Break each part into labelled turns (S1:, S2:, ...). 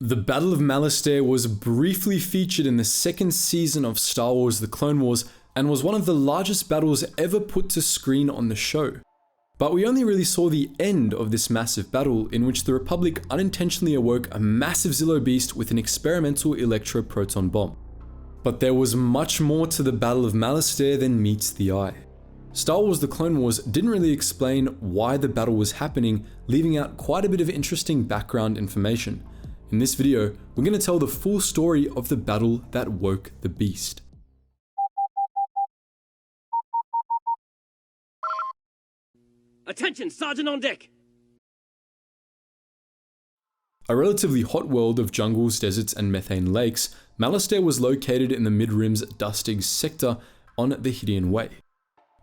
S1: The Battle of Malastare was briefly featured in the second season of Star Wars: The Clone Wars and was one of the largest battles ever put to screen on the show. But we only really saw the end of this massive battle, in which the Republic unintentionally awoke a massive Zillo Beast with an experimental electro-proton bomb. But there was much more to the Battle of Malastare than meets the eye. Star Wars: The Clone Wars didn't really explain why the battle was happening, leaving out quite a bit of interesting background information. In this video, we're going to tell the full story of the battle that woke the beast.
S2: Attention, Sergeant on deck!
S1: A relatively hot world of jungles, deserts, and methane lakes, Malastare was located in the Mid-Rim's Dustig sector on the Hydian Way.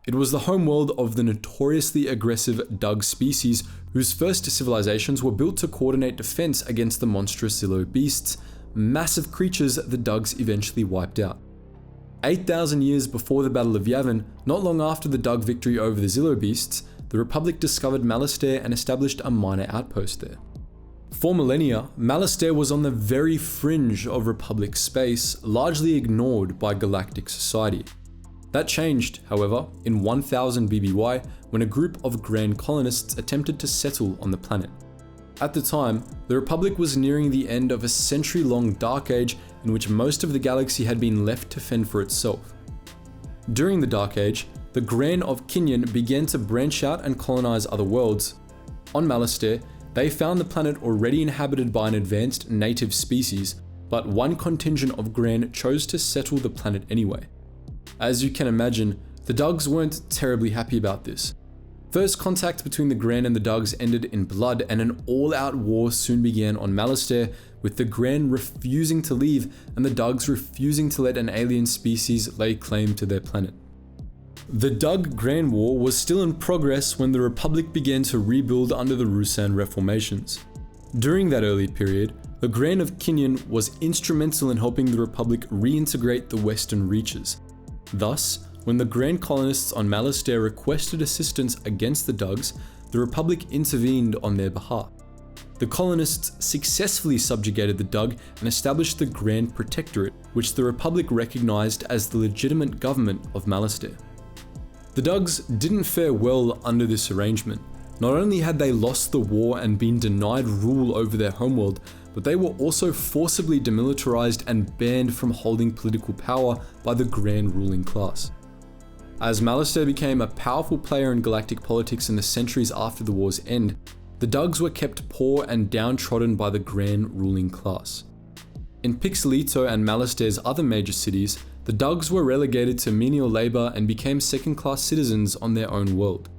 S1: It was the homeworld of the notoriously aggressive Dug species, whose first civilizations were built to coordinate defense against the monstrous Zillo Beasts, massive creatures the Dugs eventually wiped out. 8,000 years before the Battle of Yavin, not long after the Dug victory over the Zillo Beasts, the Republic discovered Malastare and established a minor outpost there. For millennia, Malastare was on the very fringe of Republic space, largely ignored by galactic society. That changed, however, in 1000 BBY when a group of Grand colonists attempted to settle on the planet. At the time, the Republic was nearing the end of a century-long Dark Age in which most of the galaxy had been left to fend for itself. During the Dark Age, the Gran of Kinyan began to branch out and colonize other worlds. On Malastare, they found the planet already inhabited by an advanced native species, but one contingent of Gran chose to settle the planet anyway. As you can imagine, the Dugs weren't terribly happy about this. First contact between the Gran and the Dugs ended in blood, and an all-out war soon began on Malastare, with the Gran refusing to leave and the Dugs refusing to let an alien species lay claim to their planet. The Dug-Gran War was still in progress when the Republic began to rebuild under the Ruusan reformations. During that early period, the Gran of Kinyan was instrumental in helping the Republic reintegrate the Western Reaches. Thus, when the Gran colonists on Malastare requested assistance against the Dugs, the Republic intervened on their behalf. The colonists successfully subjugated the Dug and established the Gran Protectorate, which the Republic recognized as the legitimate government of Malastare. The Dugs didn't fare well under this arrangement. Not only had they lost the war and been denied rule over their homeworld, but they were also forcibly demilitarized and banned from holding political power by the Gran ruling class. As Malastare became a powerful player in galactic politics in the centuries after the war's end, the Dugs were kept poor and downtrodden by the Gran ruling class. In Pixelito and Malastare's other major cities, the Dugs were relegated to menial labor and became second-class citizens on their own world.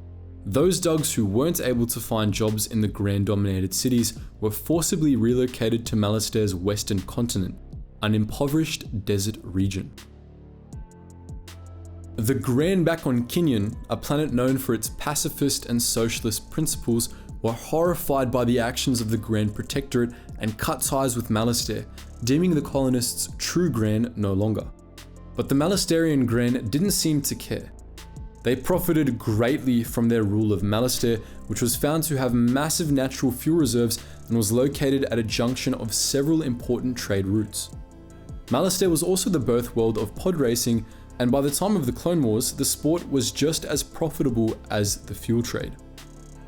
S1: Those Dugs who weren't able to find jobs in the Gran-dominated cities were forcibly relocated to Malastare's western continent, an impoverished desert region. The Gran back on Kinyan, a planet known for its pacifist and socialist principles, were horrified by the actions of the Gran Protectorate and cut ties with Malastare, deeming the colonists true Gran no longer. But the Malastarian Gran didn't seem to care. They profited greatly from their rule of Malastare, which was found to have massive natural fuel reserves and was located at a junction of several important trade routes. Malastare was also the birthworld of pod racing, and by the time of the Clone Wars, the sport was just as profitable as the fuel trade.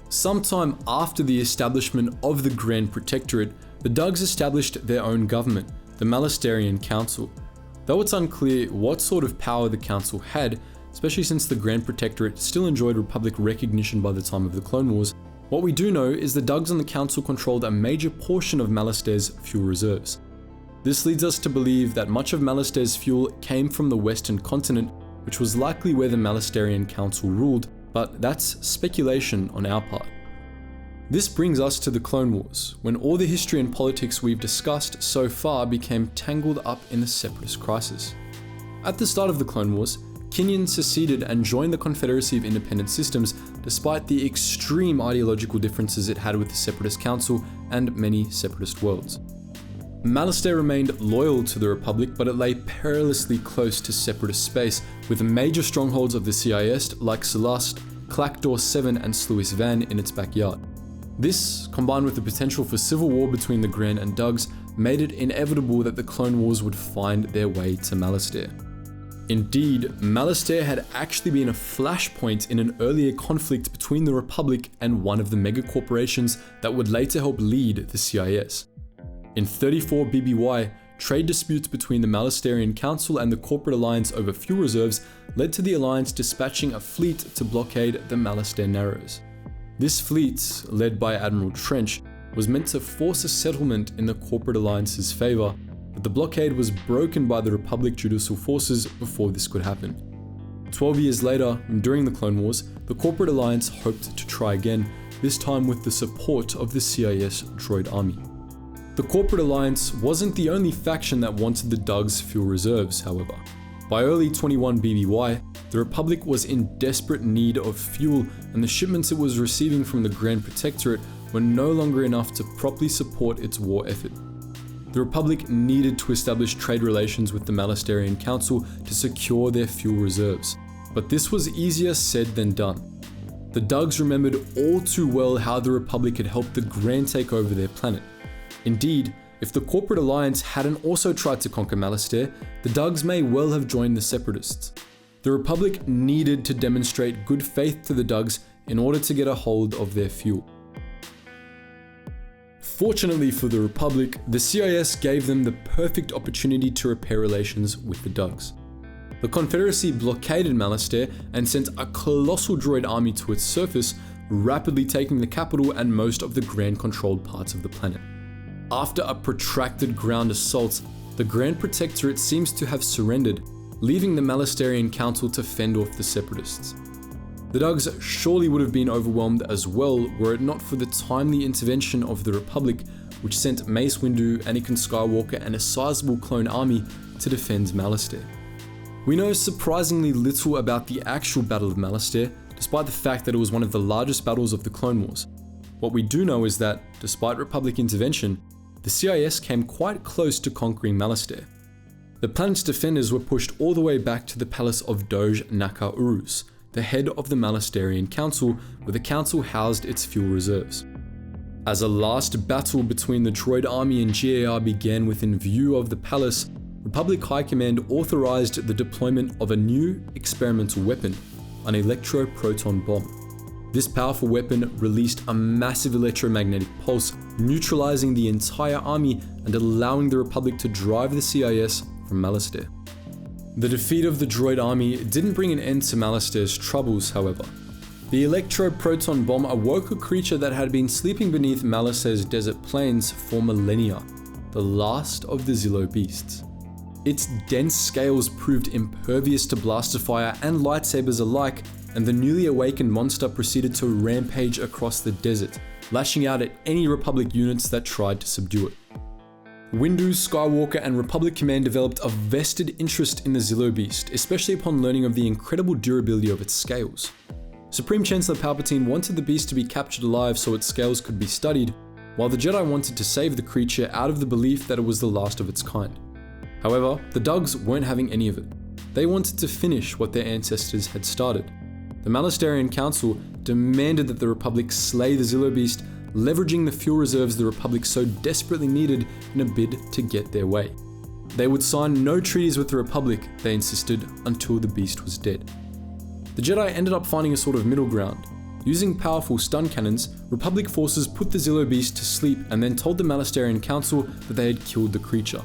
S1: Sometime after the establishment of the Gran Protectorate, the Dugs established their own government, the Malastarian Council. Though it's unclear what sort of power the council had, especially since the Gran Protectorate still enjoyed Republic recognition by the time of the Clone Wars, what we do know is the Dugs on the council controlled a major portion of Malastare's fuel reserves. This leads us to believe that much of Malastare's fuel came from the western continent, which was likely where the Malastarian Council ruled, but that's speculation on our part. This brings us to the Clone Wars, when all the history and politics we've discussed so far became tangled up in the Separatist crisis. At the start of the Clone Wars, Kinyan seceded and joined the Confederacy of Independent Systems despite the extreme ideological differences it had with the Separatist Council and many Separatist worlds. Malastare remained loyal to the Republic, but it lay perilously close to Separatist space, with major strongholds of the CIS like Celeste, Clackdoor 7 and Sluis Van in its backyard. This, combined with the potential for civil war between the Gran and Dugs, made it inevitable that the Clone Wars would find their way to Malastare. Indeed, Malastare had actually been a flashpoint in an earlier conflict between the Republic and one of the megacorporations that would later help lead the CIS. In 34 BBY, trade disputes between the Malastarian Council and the Corporate Alliance over fuel reserves led to the Alliance dispatching a fleet to blockade the Malastare Narrows. This fleet, led by Admiral Trench, was meant to force a settlement in the Corporate Alliance's favour, but the blockade was broken by the Republic Judicial Forces before this could happen. 12 years later, during the Clone Wars, the Corporate Alliance hoped to try again, this time with the support of the CIS droid army. The Corporate Alliance wasn't the only faction that wanted the Dug's fuel reserves, however. By early 21 BBY, the Republic was in desperate need of fuel, and the shipments it was receiving from the Grand Protectorate were no longer enough to properly support its war effort. The Republic needed to establish trade relations with the Malastarian Council to secure their fuel reserves, but this was easier said than done. The Dugs remembered all too well how the Republic had helped the Grand take over their planet. Indeed, if the Corporate Alliance hadn't also tried to conquer Malastare, the Dugs may well have joined the Separatists. The Republic needed to demonstrate good faith to the Dugs in order to get a hold of their fuel. Fortunately for the Republic, the CIS gave them the perfect opportunity to repair relations with the Dugs. The Confederacy blockaded Malastare and sent a colossal droid army to its surface, rapidly taking the capital and most of the Grand-controlled parts of the planet. After a protracted ground assault, the Grand Protectorate seems to have surrendered, leaving the Malastarian Council to fend off the Separatists. The Dugs surely would have been overwhelmed as well were it not for the timely intervention of the Republic, which sent Mace Windu, Anakin Skywalker, and a sizable clone army to defend Malastare. We know surprisingly little about the actual Battle of Malastare, despite the fact that it was one of the largest battles of the Clone Wars. What we do know is that, despite Republic intervention, the CIS came quite close to conquering Malastare. The planet's defenders were pushed all the way back to the palace of Doge Naka Urus, the head of the Malastarian Council, where the council housed its fuel reserves. As a last battle between the droid army and GAR began within view of the palace, Republic High Command authorized the deployment of a new experimental weapon, an electro-proton bomb. This powerful weapon released a massive electromagnetic pulse, neutralizing the entire army and allowing the Republic to drive the CIS from Malastare. The defeat of the droid army didn't bring an end to Malastare's troubles, however. The electro-proton bomb awoke a creature that had been sleeping beneath Malastare's desert plains for millennia, the last of the Zillo Beasts. Its dense scales proved impervious to blaster fire and lightsabers alike, and the newly awakened monster proceeded to rampage across the desert, lashing out at any Republic units that tried to subdue it. Windu, Skywalker, and Republic Command developed a vested interest in the Zillo Beast, especially upon learning of the incredible durability of its scales. Supreme Chancellor Palpatine wanted the beast to be captured alive so its scales could be studied, while the Jedi wanted to save the creature out of the belief that it was the last of its kind. However, the Dugs weren't having any of it. They wanted to finish what their ancestors had started. The Malastarian Council demanded that the Republic slay the Zillo Beast, leveraging the fuel reserves the Republic so desperately needed in a bid to get their way. They would sign no treaties with the Republic, they insisted, until the beast was dead. The Jedi ended up finding a sort of middle ground. Using powerful stun cannons, Republic forces put the Zillo Beast to sleep and then told the Malastarian Council that they had killed the creature.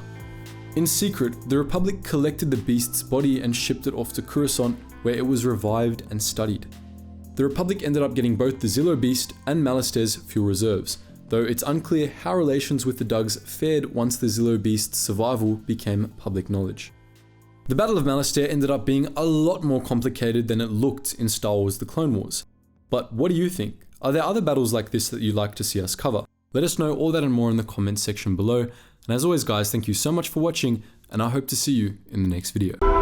S1: In secret, the Republic collected the beast's body and shipped it off to Coruscant, where it was revived and studied. The Republic ended up getting both the Zillo Beast and Malastare's fuel reserves, though it's unclear how relations with the Dugs fared once the Zillo Beast's survival became public knowledge. The Battle of Malastare ended up being a lot more complicated than it looked in Star Wars: The Clone Wars. But what do you think? Are there other battles like this that you'd like to see us cover? Let us know all that and more in the comments section below. And as always guys, thank you so much for watching, and I hope to see you in the next video.